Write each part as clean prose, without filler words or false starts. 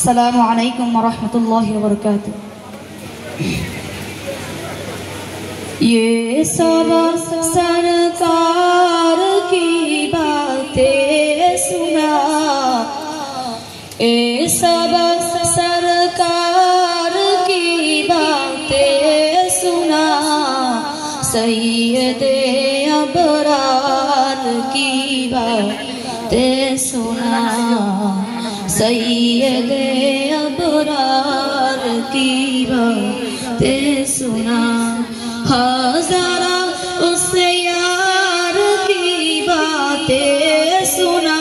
अस्सलामु अलैकुम वरहमतुल्लाहि वबरकातुह। ये सब सरकार की बातें सुना, ये सब सरकार की बातें सुना, सैयदे अबरार की बातें सुना, सैयदे अबरार की बातें सुना। हज़ारा उस यार की बातें सुना,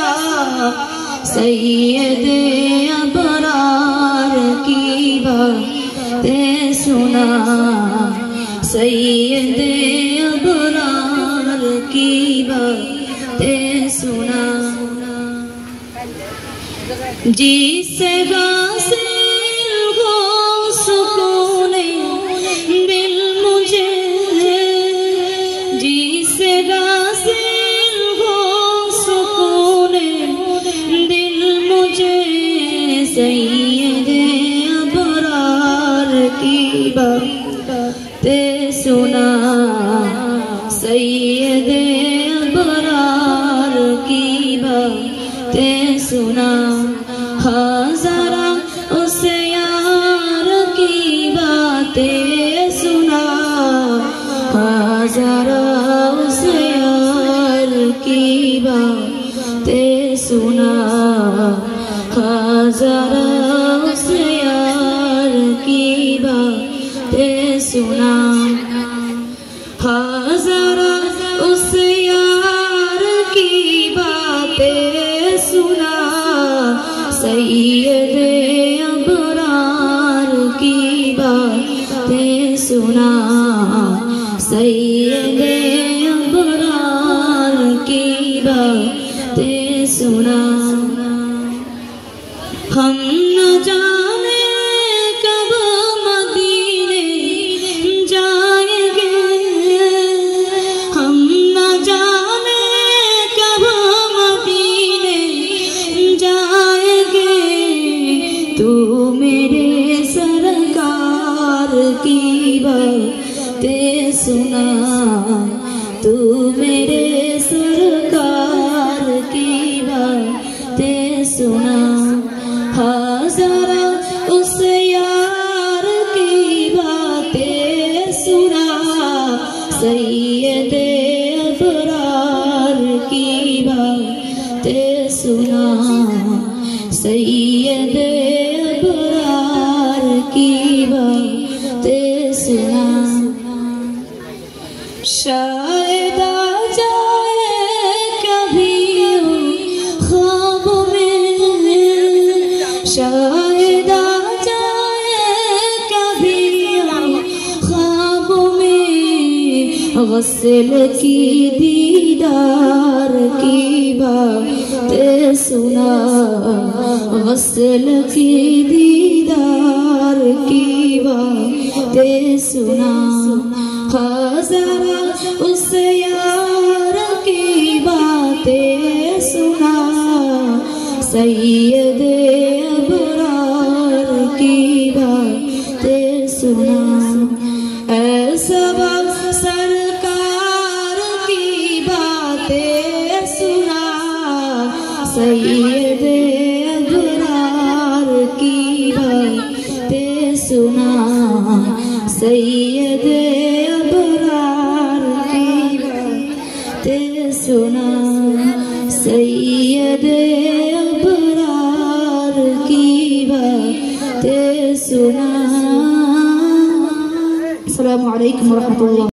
सैयदे अबरार की बातें सुना, सैयदे अबरार की बातें सुना। जिससे गासिल हो सुकूने दिल मुझे, जिससे गासिल हो सुकूने दिल मुझे, सैयदे अबरार की बातें सुना, सैयदे अबरार की बातें सुना। हज़ारा उस यार की बातें सुना, हज़ारा उस यार की बातें सुना, हज़ारा उस यार की बातें सुना। हज़ारा उस यार की बातें सुना, सैयदे अबरार की बातें सुना, सैयदे अबरार की बातें सुना। हम न जाने कब मदीने जाएंगे, हम न जाने कब मदीने जाएंगे, तू मेरे सरकार की बातें सुना, तू मेरे सरकार की बातें सुना। हज़ारा उस यार की बातें सुना, सैयदे अबरार की बातें सुना, सैयदे अबरार की बातें सुना। शायद आ जाए कभी ख्वाब में, शायद आ जाए कभी ख्वाब में, गस्ल की दीदार की बातें सुना, गस्ल की दीदार की बातें सुना। हज़ारा उस यार की बातें सुना, सैयदे अबरार की बातें सुना। ऐसा सरकार की बातें सुना, सैयदे अबरार की बातें सुना, सैयदे अबरार की बातें सुना, सैयदे अबरार की बातें सुना। अस्सलामु अलैकुम वरहमतुल्लाह।